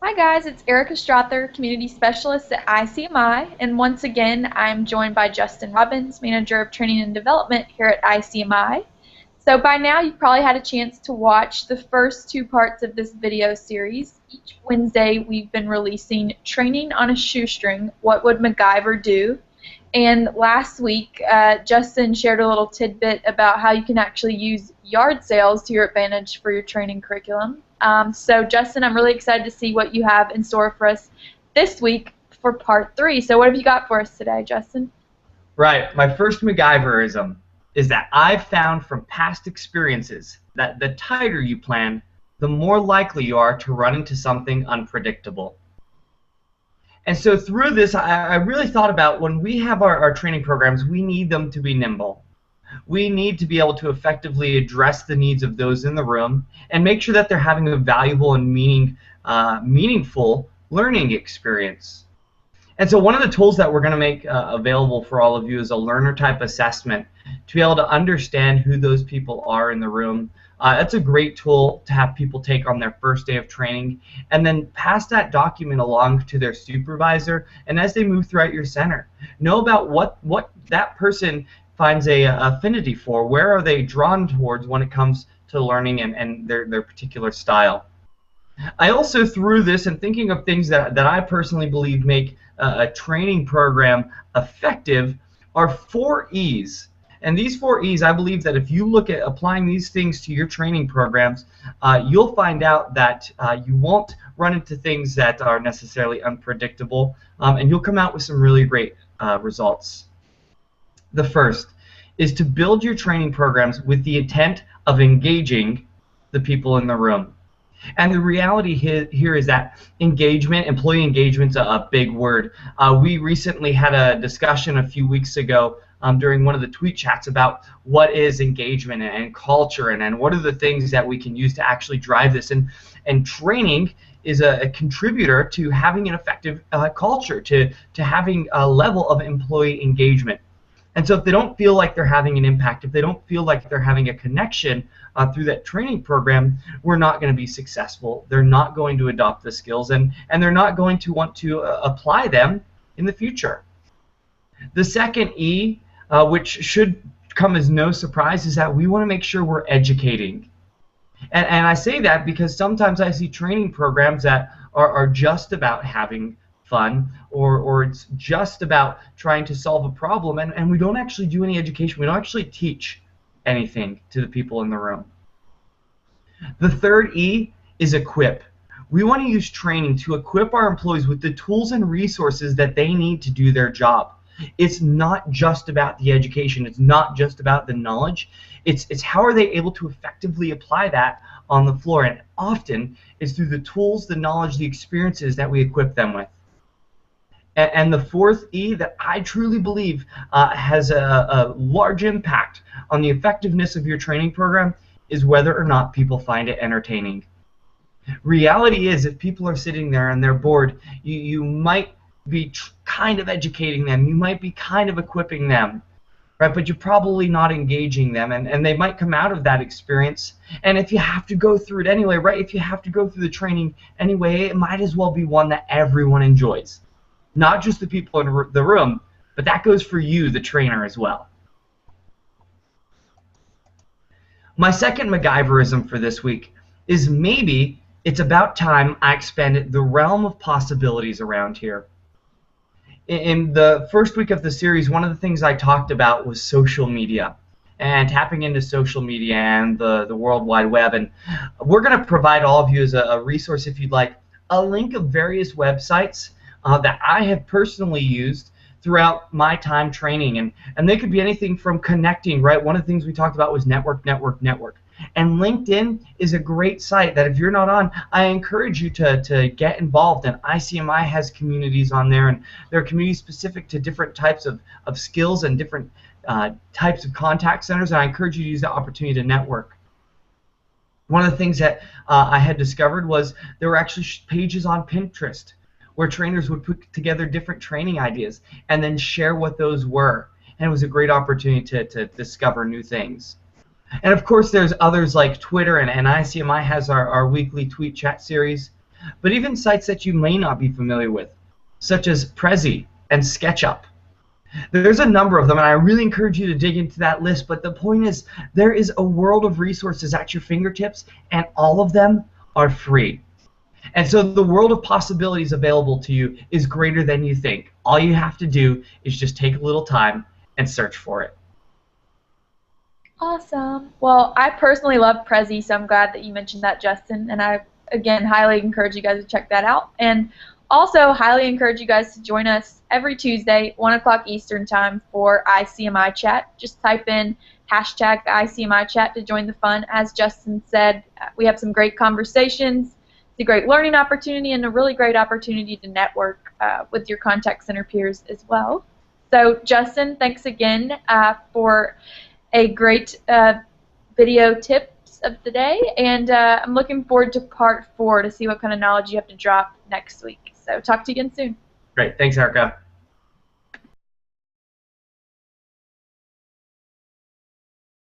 Hi guys, it's Erica Strother, Community Specialist at ICMI, and once again I'm joined by Justin Robbins, Manager of Training and Development here at ICMI. So by now you've probably had a chance to watch the first two parts of this video series. Each Wednesday we've been releasing Training on a Shoestring, What Would MacGyver Do? And last week Justin shared a little tidbit about how you can actually use yard sales to your advantage for your training curriculum. So Justin, I'm really excited to see what you have in store for us this week for part 3. So what have you got for us today, Justin? Right. My first MacGyverism is that I've found from past experiences that the tighter you plan, the more likely you are to run into something unpredictable. And so through this, I really thought about when we have our training programs, we need them to be nimble. We need to be able to effectively address the needs of those in the room and make sure that they're having a valuable and meaningful learning experience. And so one of the tools that we're going to make available for all of you is a learner type assessment to be able to understand who those people are in the room. That's a great tool to have people take on their first day of training and then pass that document along to their supervisor, and as they move throughout your center, know about what that person finds a affinity for. Where are they drawn towards when it comes to learning and their particular style. I also, through this and thinking of things that I personally believe make a training program effective, are 4 E's. And these 4 E's, I believe that if you look at applying these things to your training programs, you'll find out that you won't run into things that are necessarily unpredictable, and you'll come out with some really great results. The first is to build your training programs with the intent of engaging the people in the room. And the reality here is that engagement, employee engagement's a big word. We recently had a discussion a few weeks ago during one of the tweet chats about what is engagement and culture and what are the things that we can use to actually drive this. And training is a contributor to having an effective culture, to having a level of employee engagement. And so if they don't feel like they're having an impact, if they don't feel like they're having a connection through that training program, we're not going to be successful. They're not going to adopt the skills, and they're not going to want to apply them in the future. The second E, which should come as no surprise, is that we want to make sure we're educating. And I say that because sometimes I see training programs that are just about having fun, or it's just about trying to solve a problem, and we don't actually do any education. We don't actually teach anything to the people in the room. The third E is equip. We want to use training to equip our employees with the tools and resources that they need to do their job. It's not just about the education. It's not just about the knowledge. It's how are they able to effectively apply that on the floor, and often it's through the tools, the knowledge, the experiences that we equip them with. And the fourth E that I truly believe has a large impact on the effectiveness of your training program is whether or not people find it entertaining. Reality is, if people are sitting there and they're bored, you might be kind of educating them, you might be kind of equipping them, right? But you're probably not engaging them, and they might come out of that experience, and if you have to go through it anyway, right? If you have to go through the training anyway, it might as well be one that everyone enjoys. Not just the people in the room, but that goes for you, the trainer, as well. My second MacGyverism for this week is maybe it's about time I expanded the realm of possibilities around here. In the first week of the series, one of the things I talked about was social media and tapping into social media and the World Wide Web. And we're going to provide all of you as a resource, if you'd like, a link of various websites that I have personally used throughout my time training, and they could be anything from connecting, right? One of the things we talked about was network. And LinkedIn is a great site that if you're not on, I encourage you to get involved. And ICMI has communities on there, and there are communities specific to different types of skills and different types of contact centers, and I encourage you to use that opportunity to network. One of the things that I had discovered was there were actually pages on Pinterest where trainers would put together different training ideas and then share what those were. And it was a great opportunity to discover new things. And of course there's others like Twitter, and ICMI has our weekly tweet chat series. but even sites that you may not be familiar with, such as Prezi and SketchUp. There's a number of them, and I really encourage you to dig into that list, but the point is there is a world of resources at your fingertips, and all of them are free. And so the world of possibilities available to you is greater than you think. All you have to do is just take a little time and search for it. Awesome. Well, I personally love Prezi, so I'm glad that you mentioned that, Justin, and I, again, highly encourage you guys to check that out. And also highly encourage you guys to join us every Tuesday, 1 o'clock Eastern Time for ICMI Chat. Just type in hashtag the ICMI Chat to join the fun. As Justin said, we have some great conversations. It's a great learning opportunity and a really great opportunity to network with your contact center peers as well. So, Justin, thanks again for a great video tips of the day, and I'm looking forward to part 4 to see what kind of knowledge you have to drop next week. So talk to you again soon. Great. Thanks, Erica.